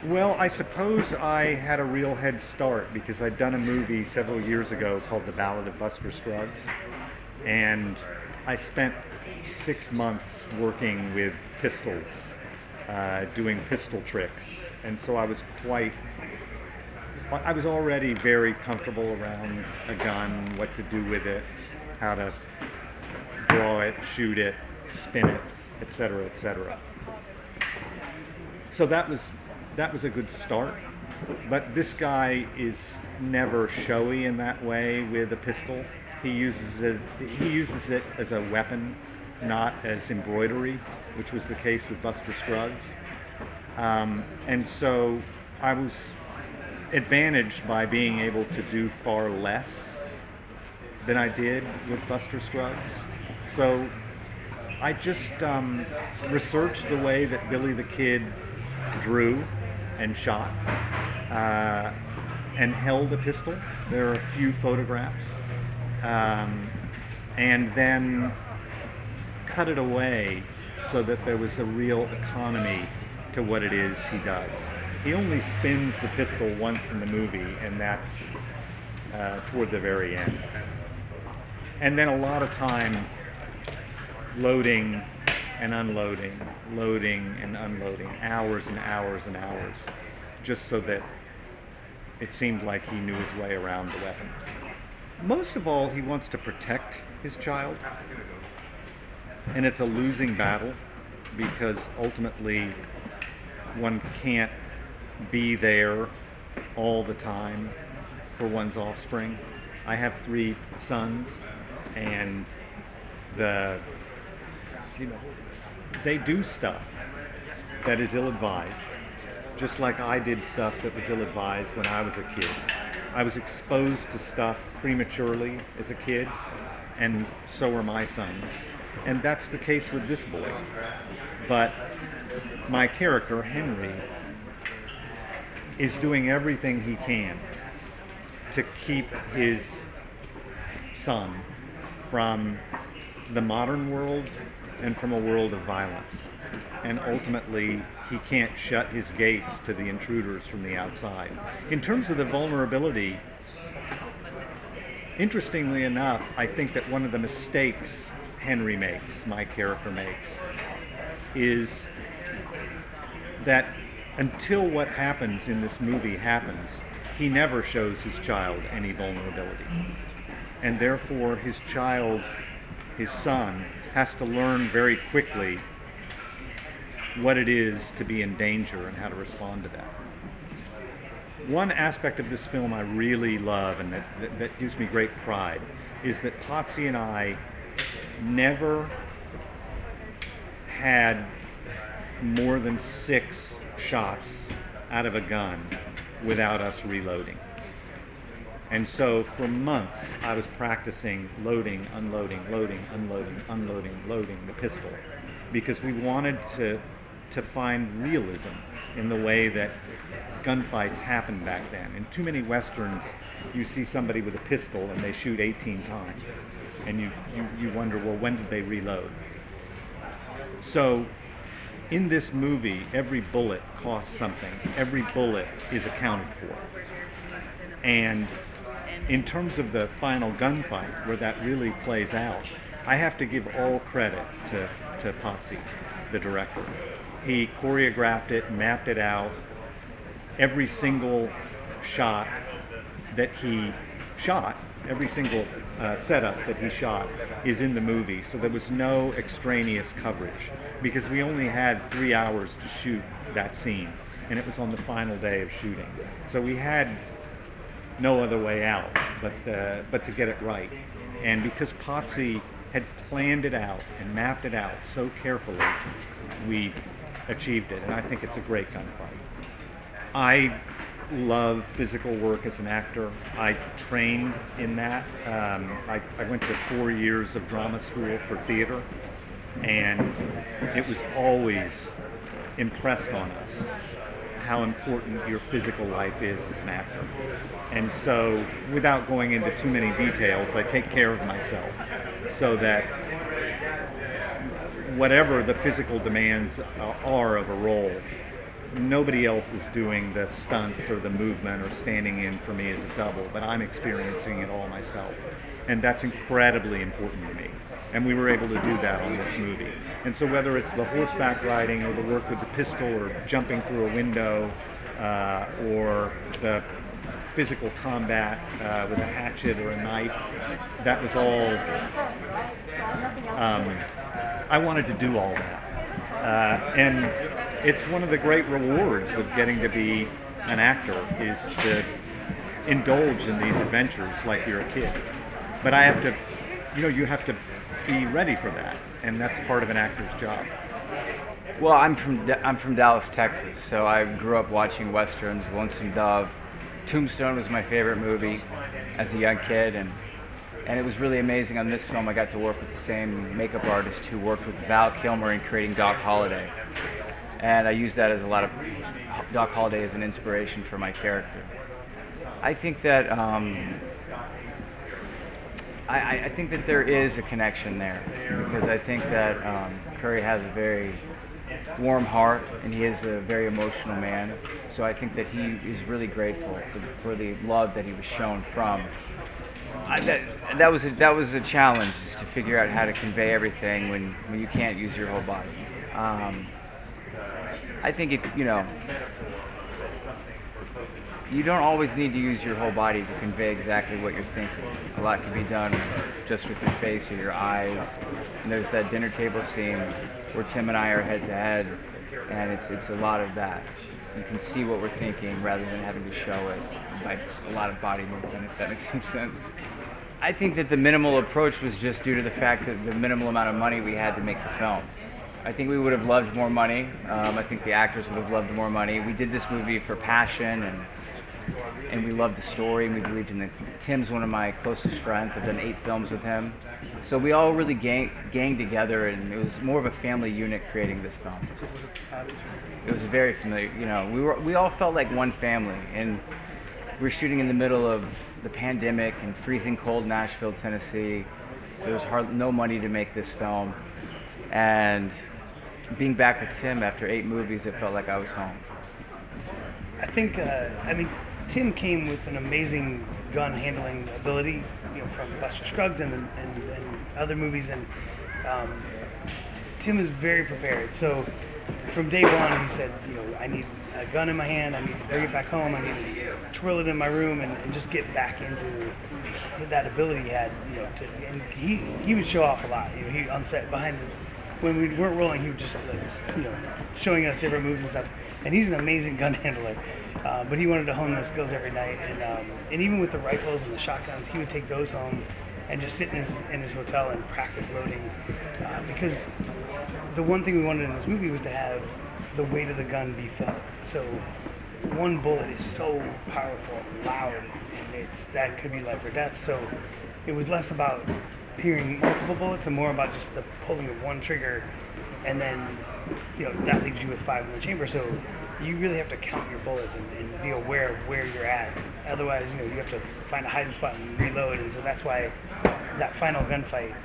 Well, I suppose I had a real head start because I'd done a movie several years ago called The Ballad of Buster Scruggs, and I spent 6 months working with pistols, doing pistol tricks, and so I was already very comfortable around a gun, what to do with it, how to draw it, shoot it, spin it, etc., etc. So that was a good start. But this guy is never showy in that way with a pistol. He uses it as a weapon, not as embroidery, which was the case with Buster Scruggs. And so I was advantaged by being able to do far less than I did with Buster Scruggs. So I just researched the way that Billy the Kid drew and shot and held a pistol. There are a few photographs, and then cut it away so that there was a real economy to what it is he does. He only spins the pistol once in the movie, and that's toward the very end. And then a lot of time loading and unloading, loading and unloading, hours and hours and hours, just so that it seemed like he knew his way around the weapon. Most of all, he wants to protect his child, and it's a losing battle because ultimately one can't be there all the time for one's offspring. I have 3 sons, and they do stuff that is ill-advised, just like I did stuff that was ill-advised when I was a kid. I was exposed to stuff prematurely as a kid, and so were my sons. And that's the case with this boy. But my character, Henry, is doing everything he can to keep his son from the modern world and from a world of violence. And ultimately, he can't shut his gates to the intruders from the outside. In terms of the vulnerability, interestingly enough, I think that one of the mistakes Henry makes, my character makes, is that until what happens in this movie happens, he never shows his child any vulnerability. And therefore, his child, his son, has to learn very quickly what it is to be in danger and how to respond to that. One aspect of this film I really love and that gives me great pride is that Potsy and I never had more than 6 shots out of a gun without us reloading. And so for months I was practicing loading, unloading, loading, unloading, unloading, loading the pistol, because we wanted to find realism in the way that gunfights happened back then. In too many westerns, you see somebody with a pistol and they shoot 18 times, and you wonder, well, when did they reload? So in this movie, every bullet costs something. Every bullet is accounted for. And in terms of the final gunfight, where that really plays out, I have to give all credit to Potsy, the director. He choreographed it, mapped it out. Every single shot that he shot, every single setup that he shot is in the movie, so there was no extraneous coverage, because we only had 3 hours to shoot that scene, and it was on the final day of shooting. So we had no other way out but to get it right. And because Potsy had planned it out and mapped it out so carefully, we achieved it, and I think it's a great gunfight. I love physical work as an actor. I trained in that. I went to 4 years of drama school for theater, and it was always impressed on us how important your physical life is as an actor. And so, without going into too many details, I take care of myself so that whatever the physical demands are of a role, nobody else is doing the stunts or the movement or standing in for me as a double, but I'm experiencing it all myself. And that's incredibly important to me. And we were able to do that on this movie. And so whether it's the horseback riding or the work with the pistol or jumping through a window or the physical combat with a hatchet or a knife, that was all, I wanted to do all that. And it's one of the great rewards of getting to be an actor is to indulge in these adventures like you're a kid. But I have to, you have to be ready for that, and that's part of an actor's job. Well, I'm from Dallas, Texas, so I grew up watching westerns. Lonesome Dove, Tombstone was my favorite movie as a young kid, and it was really amazing. On this film, I got to work with the same makeup artist who worked with Val Kilmer in creating Doc Holliday, and I used that as a lot of Doc Holliday as an inspiration for my character. I think that I think that there is a connection there, because I think that Curry has a very warm heart, and he is a very emotional man. So I think that he is really grateful for the love that he was shown from. That was a challenge, is to figure out how to convey everything when you can't use your whole body. I think you don't always need to use your whole body to convey exactly what you're thinking. A lot can be done just with your face or your eyes. And there's that dinner table scene where Tim and I are head to head, and it's a lot of that. You can see what we're thinking rather than having to show it by a lot of body movement, if that makes any sense. I think that the minimal approach was just due to the fact that the minimal amount of money we had to make the film. I think we would have loved more money. I think the actors would have loved more money. We did this movie for passion, and we loved the story, and we believed in it. Tim's one of my closest friends. I've done 8 films with him. So we all really ganged together, and it was more of a family unit creating this film. It was very familiar. We all felt like one family, and we were shooting in the middle of the pandemic in freezing cold Nashville, Tennessee. There was no money to make this film, and being back with Tim after 8 movies, it felt like I was home. I think, Tim came with an amazing gun handling ability, from Buster Scruggs and other movies, and Tim is very prepared. So from day one, he said, I need a gun in my hand, I need to bring it back home, I need to twirl it in my room and just get back into that ability he had, and he would show off a lot. He on set behind when we weren't rolling, he would just showing us different moves and stuff. And he's an amazing gun handler, but he wanted to hone those skills every night. And even with the rifles and the shotguns, he would take those home and just sit in his hotel and practice loading. Because the one thing we wanted in this movie was to have the weight of the gun be felt. So one bullet is so powerful and loud, and that could be life or death. So it was less about hearing multiple bullets and more about just the pulling of one trigger, and then that leaves you with 5 in the chamber. So you really have to count your bullets and be aware of where you're at. Otherwise, you have to find a hiding spot and reload. And so that's why that final gunfight,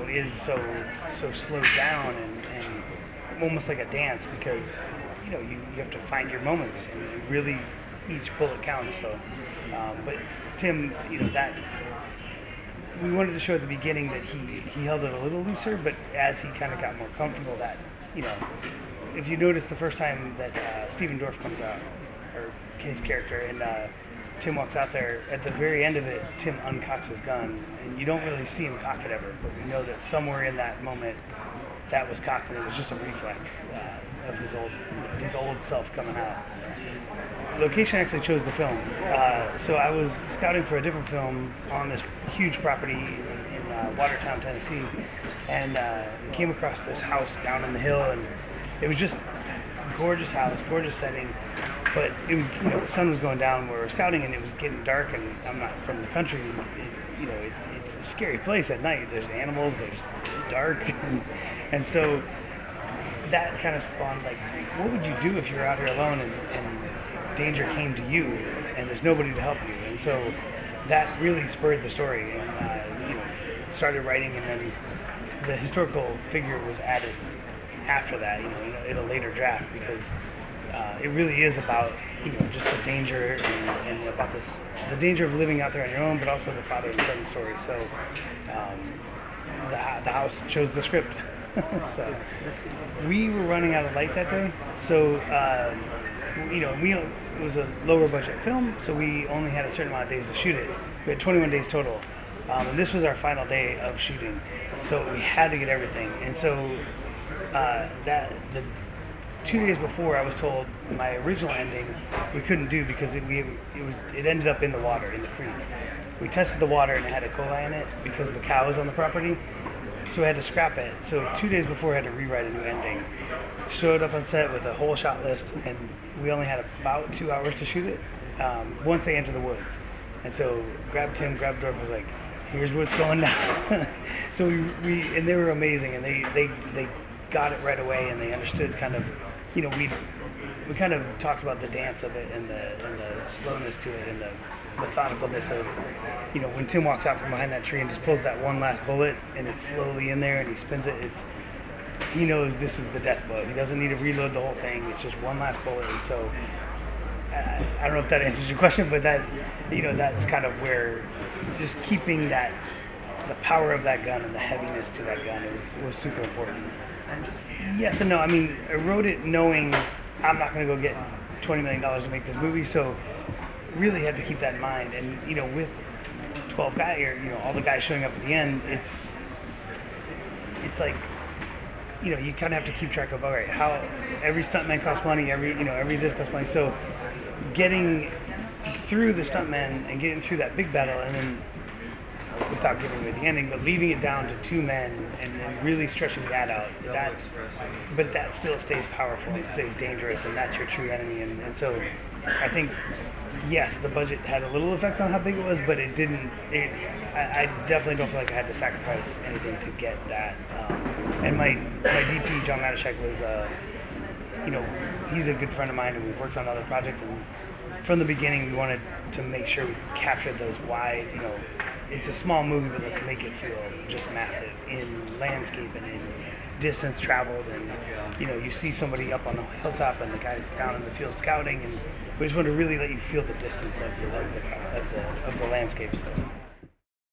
is so slowed down and almost like a dance, because you have to find your moments and really each bullet counts. So, but Tim, that. We wanted to show at the beginning that he held it a little looser, but as he kind of got more comfortable, that, if you notice the first time that Stephen Dorff comes out, or his character, and Tim walks out there, at the very end of it, Tim uncocks his gun, and you don't really see him cock it ever, but we know that somewhere in that moment, that was cocked, and it was just a reflex of his old self coming out. So. Location actually chose the film. So I was scouting for a different film on this huge property in Watertown, Tennessee, and came across this house down in the hill, and it was just gorgeous house, gorgeous setting, but it was, the sun was going down where we were scouting, and it was getting dark, and I'm not from the country. It's a scary place at night. There's animals, it's dark, and so that kind of spawned, like, what would you do if you were out here alone and danger came to you and there's nobody to help you? And so that really spurred the story, and started writing, and then the historical figure was added after that, in a later draft, because it really is about just the danger and about the danger of living out there on your own, but also the father and son story. So the house chose the script. So we were running out of light that day, so it was a lower budget film, so we only had a certain amount of days to shoot it. We had 21 days total, and this was our final day of shooting, so we had to get everything. And so the 2 days before, I was told my original ending we couldn't do because it ended up in the water in the creek. We tested the water and it had E. coli in it because the cow was on the property. So we had to scrap it. So 2 days before, I had to rewrite a new ending. Showed up on set with a whole shot list, and we only had about 2 hours to shoot it once they entered the woods. And so grabbed Tim, grabbed Dorf, was like, here's what's going down. So we and they were amazing, and they got it right away, and they understood kind of, we kind of talked about the dance of it and the slowness to it and the methodicalness of, when Tim walks out from behind that tree and just pulls that one last bullet and it's slowly in there and he spins it, he knows this is the death blow. He doesn't need to reload the whole thing. It's just one last bullet. And so I don't know if that answers your question, but that, that's kind of where just keeping the power of that gun and the heaviness to that gun was super important. Yes and no. I mean, I wrote it knowing I'm not going to go get $20 million to make this movie, so really had to keep that in mind. And with 12 guys, or all the guys showing up at the end, it's like, you kind of have to keep track of, all right, how every stuntman costs money, every this costs money. So getting through the stuntmen and getting through that big battle, and then without giving away the ending, but leaving it down to 2 men and really stretching that out, but that still stays powerful, it stays dangerous, and that's your true enemy. And so I think, yes, the budget had a little effect on how big it was, but it didn't. I definitely don't feel like I had to sacrifice anything to get that. And my DP, John Matashek, was, he's a good friend of mine, and we've worked on other projects. And from the beginning, we wanted to make sure we captured those wide, it's a small movie, but let's make it feel just massive in landscape and in distance traveled. And you see somebody up on the hilltop and the guy's down in the field scouting, and we just want to really let you feel the distance of the landscape. So